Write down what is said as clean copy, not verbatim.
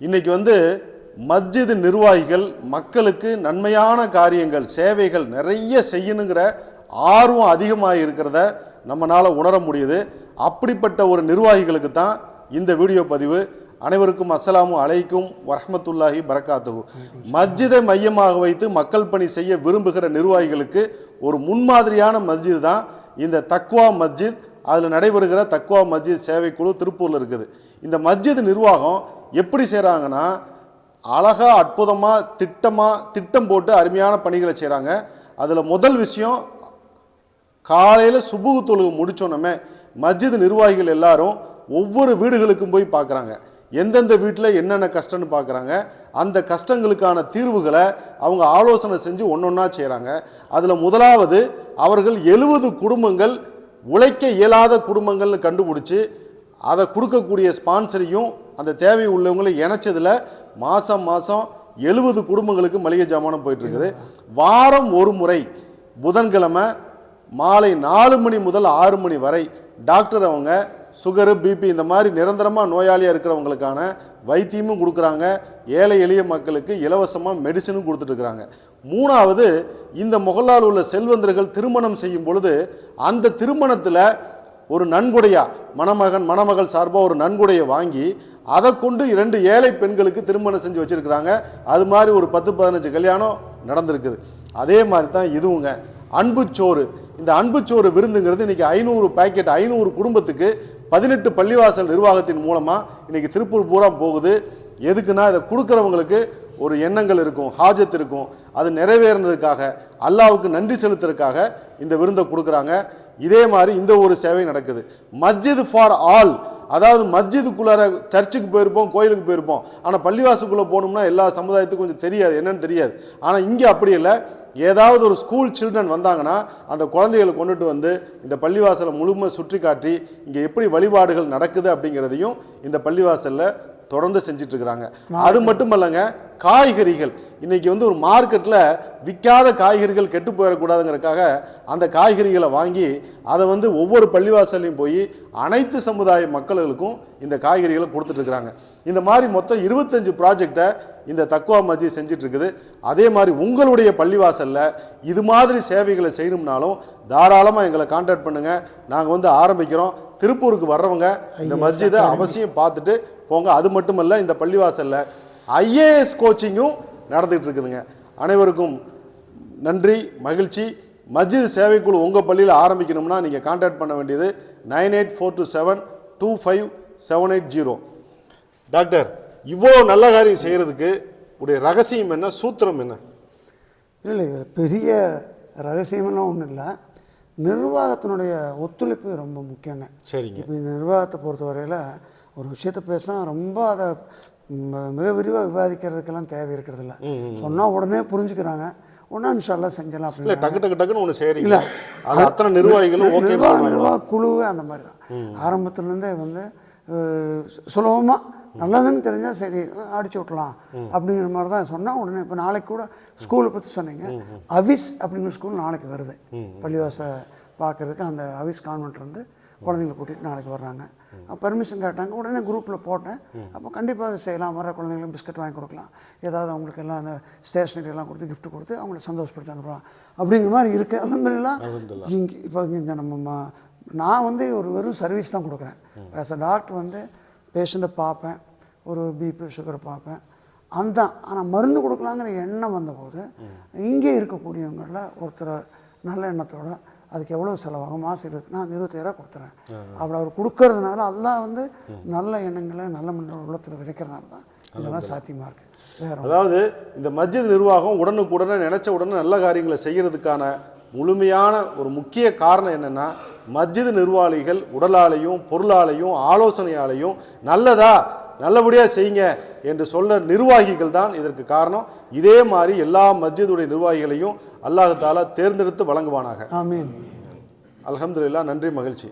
இன்னைக்கு மஸ்ஜித் நிர்வாகிகள் மக்களுக்கு நன்மையான காரியங்கள் சேவைகள் நிறைய செய்யணுங்கிற ஆர்வம் அதிகமாக இருக்கிறத நம்மளால உணர முடியுது. அப்படிப்பட்ட ஒரு நிர்வாகிகளுக்கு தான் இந்த வீடியோ பதிவு. அனைவருக்கும் அஸ்ஸலாமு அலைக்கும் வரஹ்மத்துல்லாஹி பரக்காத்துஹு. மஸ்ஜிதை மையமாக வைத்து மக்கள் பணி செய்ய விரும்புகிற நிர்வாகிகளுக்கு ஒரு முன்மாதிரியான மஸ்ஜித் தான் இந்த தக்வா மஸ்ஜித். அதில் நடைபெறுகிற தக்வா மஸ்ஜித் சேவைக்குழு திருப்பூரில் இருக்குது. இந்த மஸ்ஜித் நிர்வாகம் எப்படி செய்கிறாங்கன்னா, அழகா அற்புதமாக திட்டம் போட்டு அருமையான பணிகளை செய்கிறாங்க. அதில் முதல் விஷயம், காலையில் சுபுகு தொழுகை முடிச்சோன்னமே மஸ்ஜித் நிர்வாகிகள் எல்லாரும் ஒவ்வொரு வீடுகளுக்கும் போய் பார்க்குறாங்க. எந்தெந்த வீட்டில் என்னென்ன கஷ்டம்னு பார்க்குறாங்க. அந்த கஷ்டங்களுக்கான தீர்வுகளை அவங்க ஆலோசனை செஞ்சு ஒன்றொன்னா செய்கிறாங்க. அதில் முதலாவது, அவர்கள் 70 குடும்பங்கள் உழைக்க இயலாத குடும்பங்கள்னு கண்டுபிடிச்சி அதை கொடுக்கக்கூடிய ஸ்பான்சரையும் அந்த தேவை உள்ளவங்களை இணைச்சதில் மாதம் 70 குடும்பங்களுக்கு மளிகை ஜாமானம் போயிட்டுருக்குது. வாரம் ஒரு முறை புதன்கிழமை மாலை 4 மணி முதல் 6 மணி வரை டாக்டர் அவங்க சுகரு பிபி இந்த மாதிரி நிரந்தரமாக நோயாளியாக இருக்கிறவங்களுக்கான வைத்தியமும் கொடுக்குறாங்க. ஏழை எளிய மக்களுக்கு இலவசமாக மெடிசனும் கொடுத்துட்டு இருக்கிறாங்க. மூணாவது, இந்த முகலால் உள்ள செல்வந்தர்கள் திருமணம் செய்யும் பொழுது அந்த திருமணத்தில் ஒரு நன்கொடையா மணமகள் சார்பாக ஒரு நன்கொடையை வாங்கி அதை கொண்டு 2 ஏழை பெண்களுக்கு திருமணம் செஞ்சு வச்சிருக்கிறாங்க. அது மாதிரி ஒரு 10-15 கல்யாணம் நடந்திருக்குது. அதே மாதிரி தான் இதுவுங்க. அன்புச்சோறு, இந்த அன்புச்சோறு விருந்துங்கிறது இன்னைக்கு 500 பேக்கெட் 500 குடும்பத்துக்கு 18 பள்ளிவாசல் நிர்வாகத்தின் மூலமாக இன்னைக்கு திருப்பூர் பூரா போகுது. எதுக்குன்னா, இதை கொடுக்குறவங்களுக்கு ஒரு எண்ணங்கள் இருக்கும், ஹாஜத் இருக்கும். அது நிறைவேறினதுக்காக, அல்லாவுக்கு நன்றி செலுத்துறதுக்காக இந்த விருந்தை கொடுக்குறாங்க. இதே மாதிரி இந்த ஒரு சேவை நடக்குது. மஸ்ஜித் ஃபார் ஆல், அதாவது மஸ்ஜிதுக்குள்ளார சர்ச்சுக்கு போயிருப்போம், கோயிலுக்கு போயிருப்போம், ஆனால் பள்ளிவாசுக்குள்ளே போகணும்னா எல்லா சமுதாயத்துக்கும் கொஞ்சம் தெரியாது, என்னன்னு தெரியாது. ஆனால் இங்கே அப்படி இல்லை. ஏதாவது ஒரு ஸ்கூல் சில்ட்ரன் வந்தாங்கன்னா அந்த குழந்தைகளை கொண்டுட்டு இந்த பள்ளிவாசலை முழுமை சுற்றி காட்டி இங்கே எப்படி வழிபாடுகள் நடக்குது அப்படிங்கிறதையும் இந்த பள்ளிவாசலில் தொடர்ந்து செஞ்சுட்டு இருக்கிறாங்க. அது மட்டும் இல்லைங்க, காய்கறிகள் இன்னைக்கு ஒரு மார்க்கெட்டில் விற்காத காய்கறிகள் கெட்டு போயிடக்கூடாதுங்கிறதுக்காக அந்த காய்கறிகளை வாங்கி அதை ஒவ்வொரு பள்ளிவாசல்லையும் போய் அனைத்து சமுதாய மக்களுக்கும் இந்த காய்கறிகளை கொடுத்துட்டு இருக்கிறாங்க. இந்த மாதிரி மொத்தம் 25 ப்ராஜெக்டை இந்த தக்வா மஸ்ஜித் செஞ்சுட்டு இருக்குது. அதே மாதிரி உங்களுடைய பள்ளிவாசலில் இது மாதிரி சேவைகளை செய்யணும்னாலும் தாராளமாக எங்களை கான்டாக்ட் பண்ணுங்க. நாங்கள் ஆரம்பிக்கிறோம். திருப்பூருக்கு வர்றவங்க இந்த மஸ்ஜிதை அவசியம் பார்த்துட்டு போங்க. அது மட்டுமல்ல, இந்த பள்ளிவாசலில் IAS கோச்சிங்கும் நடந்துகிட்டு இருக்குதுங்க. அனைவருக்கும் நன்றி, மகிழ்ச்சி. மஸ்ஜித் சேவைக்குழு உங்கள் பள்ளியில் ஆரம்பிக்கணும்னா நீங்கள் கான்டாக்ட் பண்ண வேண்டியது 9842725780. டாக்டர், இவ்வளோ நல்ல காரியம் செய்கிறதுக்கு உடைய ரகசியம் என்ன, சூத்திரம் என்ன? இல்லை, பெரிய ரகசியமெல்லாம் ஒன்றும் இல்லை. நிர்வாகத்தினுடைய ஒத்துழைப்பு ரொம்ப முக்கியங்க. சரிங்க. இப்போ இந்த நிர்வாகத்தை பொறுத்தவரையில் ஒரு விஷயத்தை பேசினா ரொம்ப அதை மிக விரிவாக விவாதிக்கிறதுக்கெல்லாம் தேவை இருக்கிறதில்ல. சொன்னால் உடனே புரிஞ்சுக்கிறாங்க, ஒன்றா இன்ஷால்லா செஞ்சலாம் அப்படின்னு டக்குன்னு ஒன்று செய்கிறீங்களா? அது அத்தனை நிர்வாகிகளும் நிர்வாக குழு அந்த மாதிரி தான் ஆரம்பத்துலேருந்தே சுலபமாக நல்லதுன்னு தெரிஞ்சால் சரி அடிச்சு விட்டலாம் அப்படிங்கிற மாதிரி தான் சொன்னால் உடனே. இப்போ நாளைக்கு கூட ஸ்கூலை பற்றி சொன்னீங்க, அவிஸ் அப்படிங்கிற ஸ்கூல் நாளைக்கு வருது பள்ளிவாசலை பார்க்குறதுக்கு. அந்த அவிஸ் கான்வென்ட்லேருந்து குழந்தைங்களை கூட்டிகிட்டு நாளைக்கு வர்றாங்க. பர்மிஷன் கேட்டாங்க, உடனே குரூப்பில் போட்டேன். அப்போ கண்டிப்பாக அதை செய்யலாம். வர குழந்தைங்களுக்கு பிஸ்கட் வாங்கி கொடுக்கலாம், ஏதாவது அவங்களுக்கு எல்லாம் அந்த ஸ்டேஷனரி எல்லாம் கொடுத்து கிஃப்ட் கொடுத்து அவங்கள சந்தோஷப்படுத்தி அனுப்பலாம் அப்படிங்கிற மாதிரி இருக்குது. அல்ஹம்துலில்லாஹ். இங்கே இப்போ இந்த நான் ஒரு வெறும் சர்வீஸ் தான் கொடுக்குறேன். ஆஸ் அ டாக்டர் பேஷண்ட்டை பார்ப்பேன், ஒரு பிபி சுகரை பார்ப்பேன், அந்த ஆனால் மருந்து கொடுக்கலாங்கிற எண்ணம் வந்தபோது இங்கே இருக்கக்கூடியவங்களில் ஒருத்தர் நல்ல எண்ணத்தோடு அதுக்கு எவ்வளோ செலவாகும், மாதம் நான் 25,000 கொடுத்துறேன் அப்படி அவர் கொடுக்கறதுனால அதெல்லாம் நல்ல எண்ணங்களை நல்ல மனித உள்ளத்தில் விதைக்கிறதுனால தான் இதெல்லாம் சாத்தியமாக இருக்குது. அதாவது இந்த மஸ்ஜித் நிர்வாகம் உடனுக்குடனே நினைச்ச உடனே நல்ல காரியங்களை செய்கிறதுக்கான முழுமையான ஒரு முக்கிய காரணம் என்னென்னா, மஸ்ஜித் நிர்வாகிகள் உடலாலையும் பொருளாலையும் ஆலோசனையாலையும் நல்லபடியாக செய்யுங்க என்று சொல்ல நிர்வாகிகள் தான் இதற்கு காரணம். இதே மாதிரி எல்லா மஸ்ஜிதுடைய நிர்வாகிகளையும் அல்லாஹ் தஆலா தேர்ந்தெடுத்து வழங்குவானாக. ஆமீன். அல்ஹம்துலில்லாஹ். நன்றி, மகிழ்ச்சி.